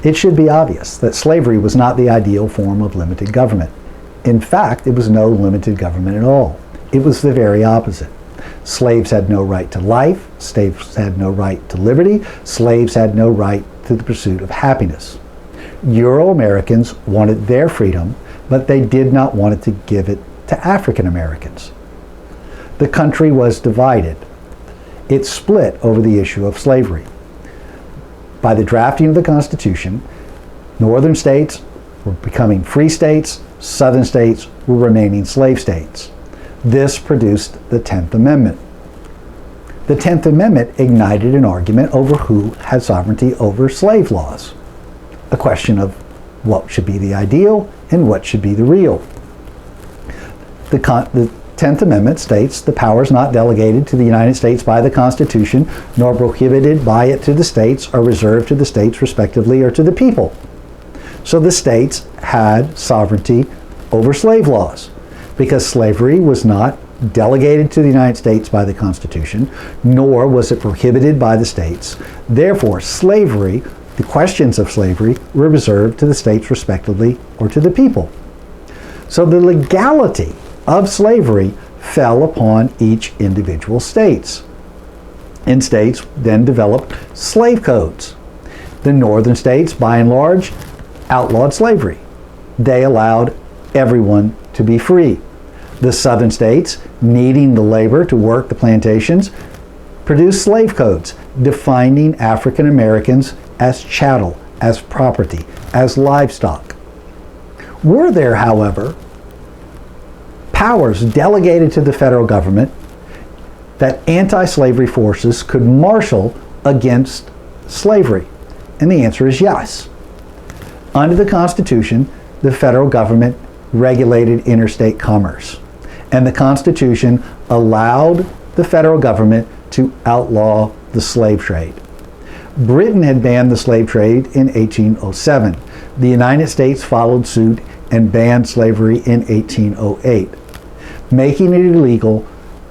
It should be obvious that slavery was not the ideal form of limited government. In fact, it was no limited government at all. It was the very opposite. Slaves had no right to life, slaves had no right to liberty, slaves had no right to the pursuit of happiness. Euro-Americans wanted their freedom, but they did not want to give it to African Americans. The country was divided. It split over the issue of slavery. By the drafting of the Constitution, northern states were becoming free states, southern states were remaining slave states. This produced the 10th Amendment. The 10th Amendment ignited an argument over who had sovereignty over slave laws, a question of what should be the ideal and what should be the real. The 10th Amendment states the powers not delegated to the United States by the Constitution nor prohibited by it to the states are reserved to the states respectively or to the people. So the states had sovereignty over slave laws because slavery was not delegated to the United States by the Constitution, nor was it prohibited by the states. Therefore, slavery, the questions of slavery, were reserved to the states respectively or to the people. So the legality of slavery fell upon each individual states. And states then developed slave codes. The northern states, by and large, outlawed slavery. They allowed everyone to be free. The southern states, needing the labor to work the plantations, produced slave codes defining African Americans as chattel, as property, as livestock. Were there, however, powers delegated to the federal government that anti-slavery forces could marshal against slavery? And the answer is yes. Under the Constitution, the federal government regulated interstate commerce, and the Constitution allowed the federal government to outlaw the slave trade. Britain had banned the slave trade in 1807. The United States followed suit and banned slavery in 1808, making it illegal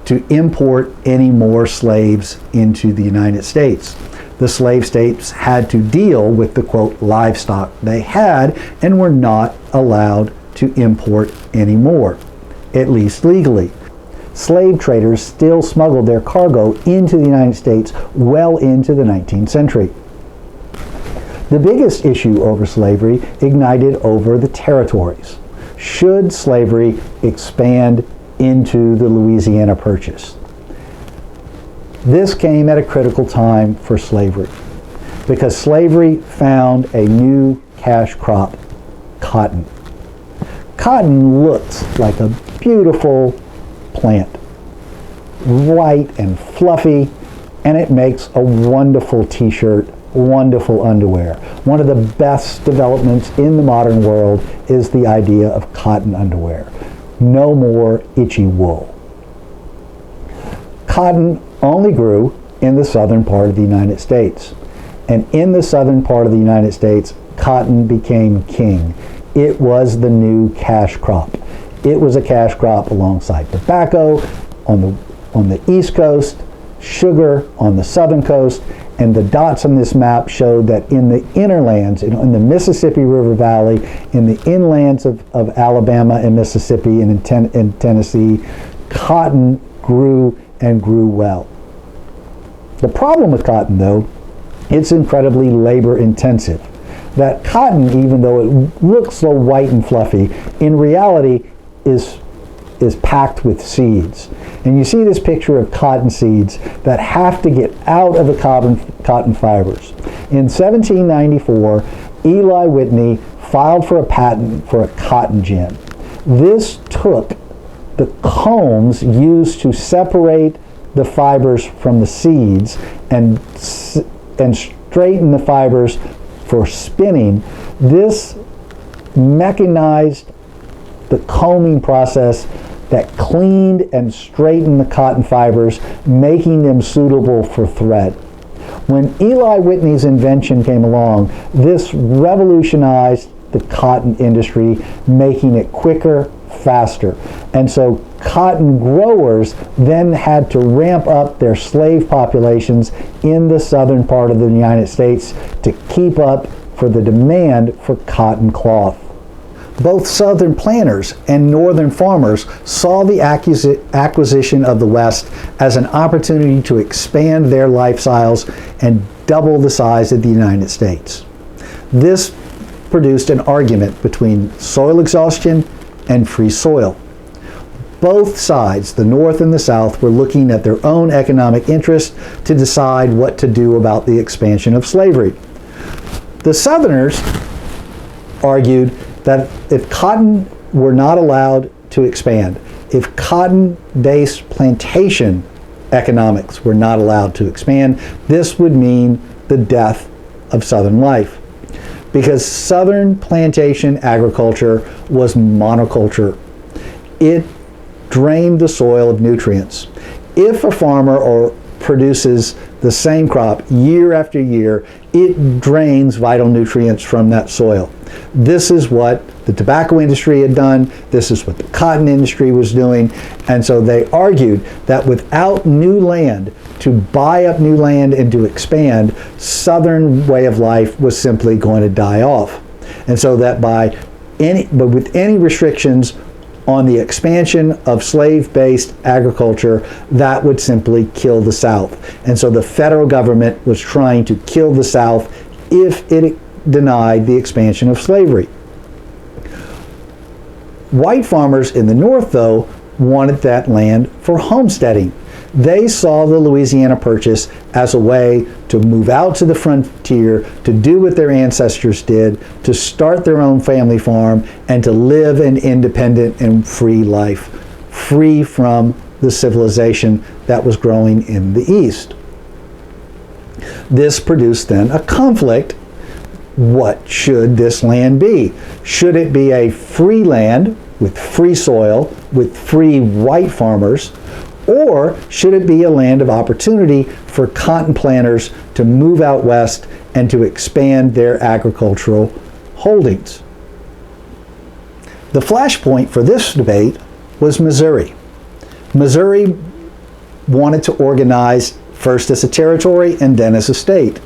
to import any more slaves into the United States. The slave states had to deal with the, quote, livestock they had and were not allowed to import any more, at least legally. Slave traders still smuggled their cargo into the United States well into the 19th century. The biggest issue over slavery ignited over the territories. Should slavery expand into the Louisiana Purchase? This came at a critical time for slavery because slavery found a new cash crop, cotton. Cotton looks like a beautiful plant, white and fluffy, and it makes a wonderful t-shirt, wonderful underwear. One of the best developments in the modern world is the idea of cotton underwear. No more itchy wool. Cotton only grew in the southern part of the United States. And in the southern part of the United States, cotton became king. It was the new cash crop. It was a cash crop alongside tobacco on the East Coast, sugar on the southern coast, and the dots on this map showed that in the innerlands, in the Mississippi River Valley, in the inlands of Alabama and Mississippi and in Tennessee, cotton grew and grew well. The problem with cotton, though, it's incredibly labor intensive. That cotton, even though it looks so white and fluffy, in reality is packed with seeds. And you see this picture of cotton seeds that have to get out of the cotton fibers. In 1794, Eli Whitney filed for a patent for a cotton gin. This took the combs used to separate the fibers from the seeds and straighten the fibers for spinning. This mechanized the combing process that cleaned and straightened the cotton fibers, making them suitable for thread. When Eli Whitney's invention came along, this revolutionized the cotton industry, making it quicker, faster. And so cotton growers then had to ramp up their slave populations in the southern part of the United States to keep up for the demand for cotton cloth. Both Southern planters and Northern farmers saw the acquisition of the West as an opportunity to expand their lifestyles and double the size of the United States. This produced an argument between soil exhaustion and free soil. Both sides, the North and the South, were looking at their own economic interests to decide what to do about the expansion of slavery. The Southerners argued that if cotton were not allowed to expand, if cotton-based plantation economics were not allowed to expand, this would mean the death of Southern life. Because Southern plantation agriculture was monoculture. It drained the soil of nutrients. If a farmer produces the same crop year after year, it drains vital nutrients from that soil. This is what the tobacco industry had done. This is what the cotton industry was doing. And so they argued that without new land, to buy up new land and to expand, Southern way of life was simply going to die off. And so that with any restrictions on the expansion of slave-based agriculture, that would simply kill the South. And so the federal government was trying to kill the South if it denied the expansion of slavery. White farmers in the North, though, wanted that land for homesteading. They saw the Louisiana Purchase as a way to move out to the frontier, to do what their ancestors did, to start their own family farm, and to live an independent and free life, free from the civilization that was growing in the East. This produced then a conflict. What should this land be? Should it be a free land with free soil, with free white farmers, or should it be a land of opportunity for cotton planters to move out west and to expand their agricultural holdings? The flashpoint for this debate was Missouri. Missouri wanted to organize first as a territory and then as a state.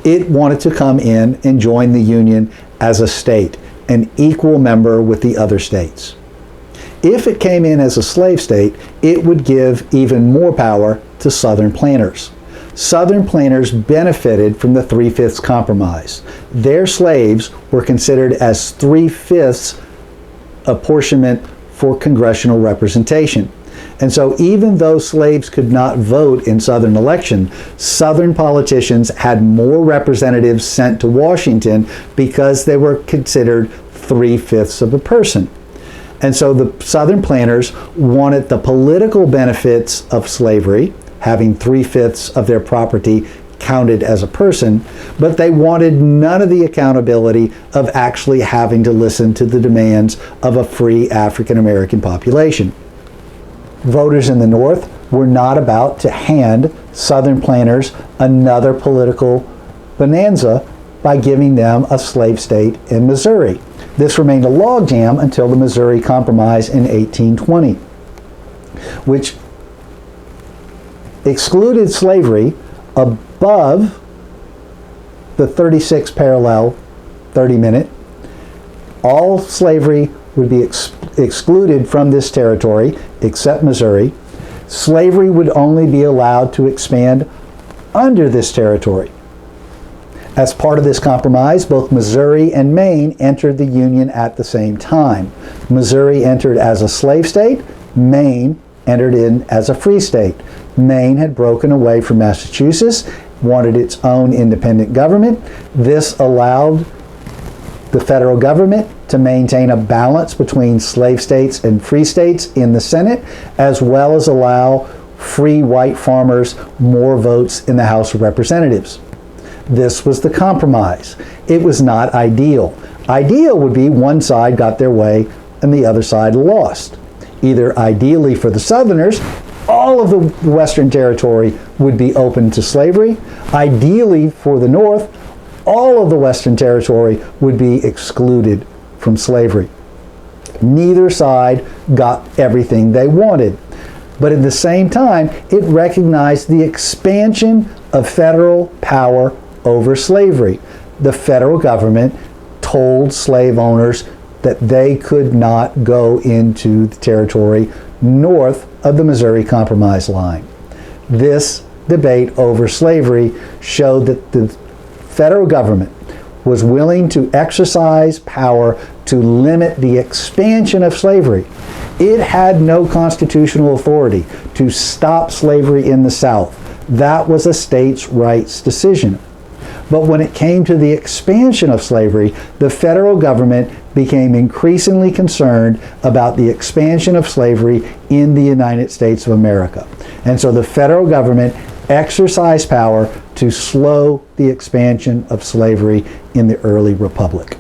It wanted to come in and join the Union as a state, an equal member with the other states. If it came in as a slave state, it would give even more power to Southern planters. Southern planters benefited from the 3/5 compromise. Their slaves were considered as 3/5 apportionment for congressional representation. And so even though slaves could not vote in Southern elections, Southern politicians had more representatives sent to Washington because they were considered 3/5 of a person. And so the Southern planters wanted the political benefits of slavery, having 3/5 of their property counted as a person, but they wanted none of the accountability of actually having to listen to the demands of a free African American population. Voters in the North were not about to hand Southern planters another political bonanza by giving them a slave state in Missouri. This remained a logjam until the Missouri Compromise in 1820, which excluded slavery above the 36 parallel 30-minute. All slavery would be excluded from this territory except Missouri. Slavery would only be allowed to expand under this territory. As part of this compromise, both Missouri and Maine entered the Union at the same time. Missouri entered as a slave state. Maine entered in as a free state. Maine had broken away from Massachusetts, wanted its own independent government. This allowed the federal government to maintain a balance between slave states and free states in the Senate, as well as allow free white farmers more votes in the House of Representatives. This was the compromise. It was not ideal. Ideal would be one side got their way and the other side lost. Either ideally for the Southerners, all of the Western Territory would be open to slavery. Ideally for the North, all of the Western Territory would be excluded from slavery. Neither side got everything they wanted. But at the same time, it recognized the expansion of federal power over slavery. the federal government told slave owners that they could not go into the territory north of the Missouri Compromise line. This debate over slavery showed that the federal government was willing to exercise power to limit the expansion of slavery. It had no constitutional authority to stop slavery in the South. That was a states' rights decision. But when it came to the expansion of slavery, the federal government became increasingly concerned about the expansion of slavery in the United States of America. And so the federal government exercised power to slow the expansion of slavery in the early republic.